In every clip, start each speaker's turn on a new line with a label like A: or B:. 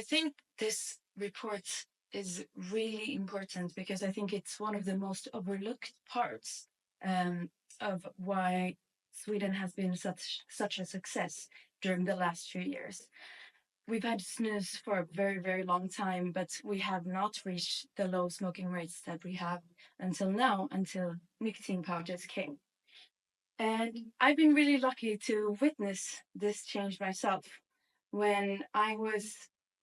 A: think this report is really important because I think it's one of the most overlooked parts of why Sweden has been such a success during the last few years. We've had snus for a very, very long time, but we have not reached the low smoking rates that we have until now, until nicotine pouches came. And I've been really lucky to witness this change myself. When I was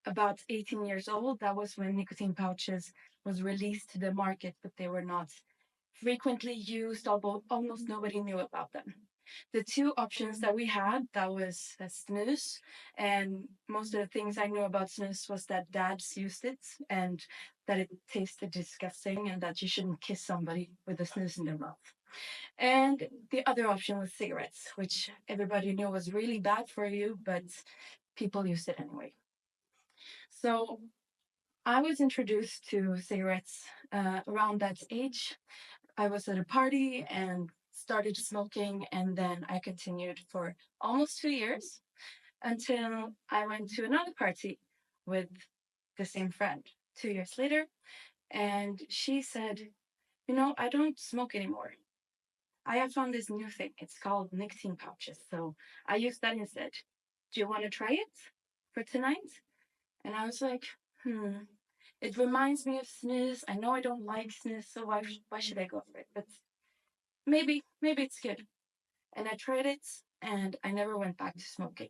A: about 18 years old, that was when nicotine pouches was released to the market, but they were not frequently used, although almost nobody knew about them. The two options that we had, that was snus, and most of the things I knew about snus was that dads used it and that it tasted disgusting and that you shouldn't kiss somebody with a snus in their mouth. And the other option was cigarettes, which everybody knew was really bad for you, but people used it anyway. So I was introduced to cigarettes around that age. I was at a party and started smoking, and then I continued for almost 2 years until I went to another party with the same friend 2 years later. And she said, "You know, I don't smoke anymore. I have found this new thing. It's called nicotine pouches. So I use that instead. Do you want to try it for tonight?" And I was like, it reminds me of snus. I know I don't like snus, so why should I go for it? But maybe it's good. And I tried it, and I never went back to smoking.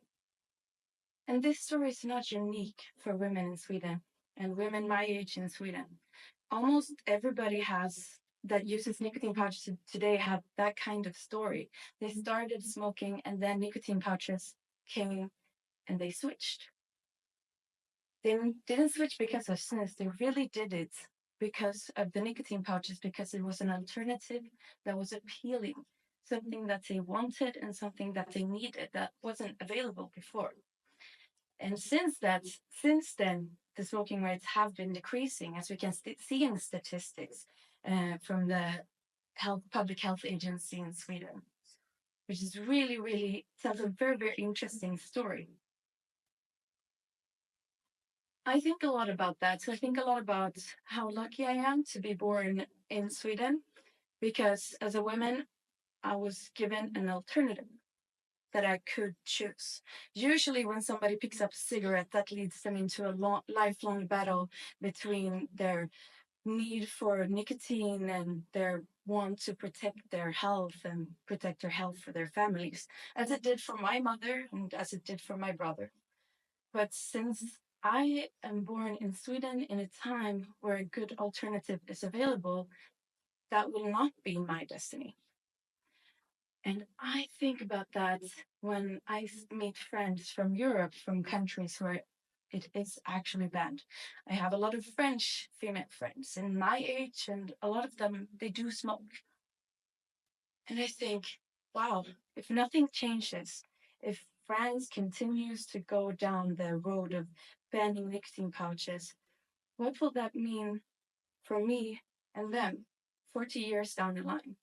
A: And this story is not unique for women in Sweden and women my age in Sweden. Almost everybody has that uses nicotine pouches today have that kind of story. They started smoking, and then nicotine pouches came, and they switched. They didn't switch because of snus. They really did it because of the nicotine pouches, because it was an alternative that was appealing, something that they wanted and something that they needed that wasn't available before. And since then, the smoking rates have been decreasing, as we can see in the statistics from the public health agency in Sweden, which is really, really tells a very, very interesting story. I think a lot about that. So I think a lot about how lucky I am to be born in Sweden, because as a woman, I was given an alternative that I could choose. Usually, when somebody picks up a cigarette, that leads them into a lifelong battle between their need for nicotine and their want to protect their health and protect their health for their families, as it did for my mother and as it did for my brother. But since I am born in Sweden in a time where a good alternative is available, that will not be my destiny. And I think about that when I meet friends from Europe, from countries where it is actually banned. I have a lot of French female friends in my age, and a lot of them, they do smoke. And I think, wow, if nothing changes, if France continues to go down the road of banning nicotine pouches, what will that mean for me and them 40 years down the line?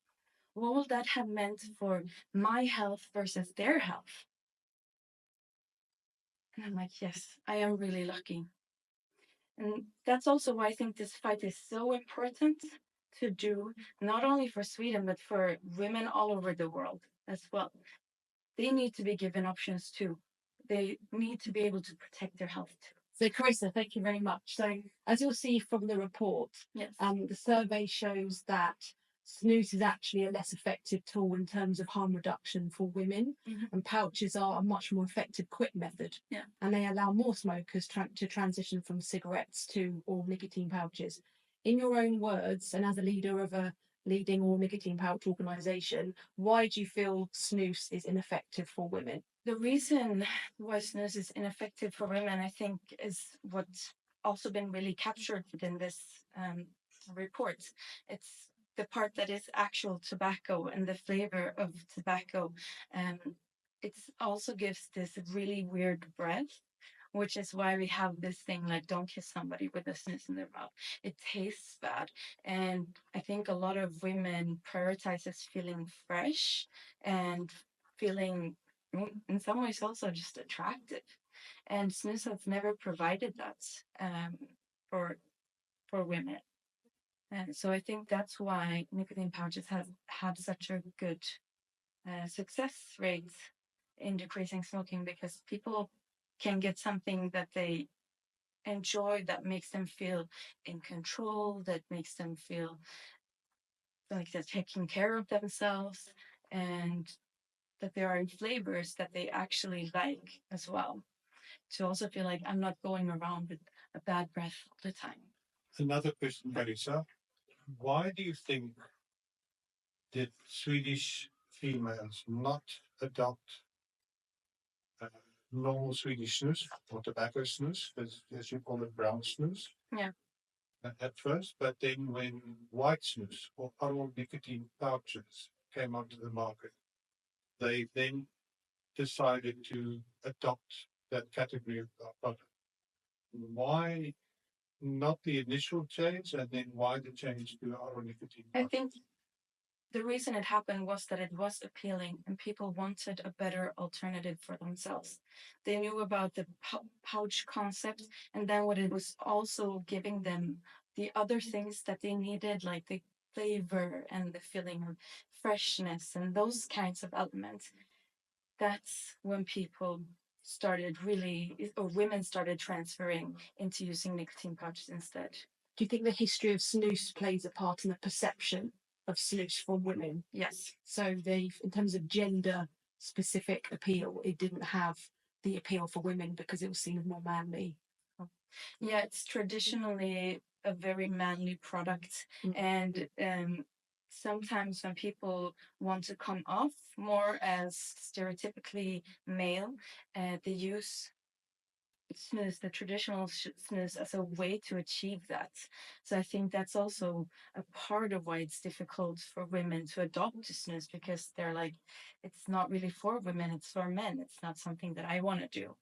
A: What will that have meant for my health versus their health? And I'm like, yes, I am really lucky. And that's also why I think this fight is so important to do, not only for Sweden, but for women all over the world as well. They need to be given options too. They need to be able to protect their health too.
B: So, Carissa, thank you very much. So, as you'll see from the report,
A: Yes.
B: the survey shows that snus is actually a less effective tool in terms of harm reduction for women, and pouches are a much more effective quick method.
A: Yeah.
B: And they allow more smokers to transition from cigarettes to all nicotine pouches. In your own words, and as a leader of a leading all nicotine pouch organisation, why do you feel snus is ineffective for women?
A: The reason why snus is ineffective for women, I think, is what's also been really captured within this report. It's the part that is actual tobacco and the flavor of tobacco. It also gives this really weird breath, which is why we have this thing like don't kiss somebody with a snus in their mouth. It tastes bad. And I think a lot of women prioritizes feeling fresh and feeling in some ways also just attractive. and snus have never provided that for women. And so I think that's why nicotine pouches have had such a good success rate in decreasing smoking, because people can get something that they enjoy, that makes them feel in control, that makes them feel like they're taking care of themselves, and that there are flavors that they actually like as well. To also feel like I'm not going around with a bad breath all the time.
C: Another question, Carissa. Why do you think did Swedish females not adopt uh, normal Swedish snus or tobacco snus, as you call it, brown snus,
A: Yeah.
C: at first, but then when white snus or oral nicotine pouches came onto the market, they then decided to adopt that category of product. Why not the initial change, and then why the change to oral nicotine
A: I
C: pouches?
A: think the reason it happened was that it was appealing and people wanted a better alternative for themselves. They knew about the pouch concept, and then what it was also giving them the other things that they needed, like the flavor and the feeling of freshness and those kinds of elements. That's when people started really, or women started transferring into using nicotine pouches instead.
B: Do you think the history of snus plays a part in the perception of snus from women?
A: Yes.
B: So they, in terms of gender specific appeal, it didn't have the appeal for women because it was seen as more manly.
A: Yeah, it's traditionally a very manly product, and sometimes when people want to come off more as stereotypically male, they use snus, the traditional snus, as a way to achieve that. So I think that's also a part of why it's difficult for women to adopt to snus, because they're like, it's not really for women, it's for men. It's not something that I want to do.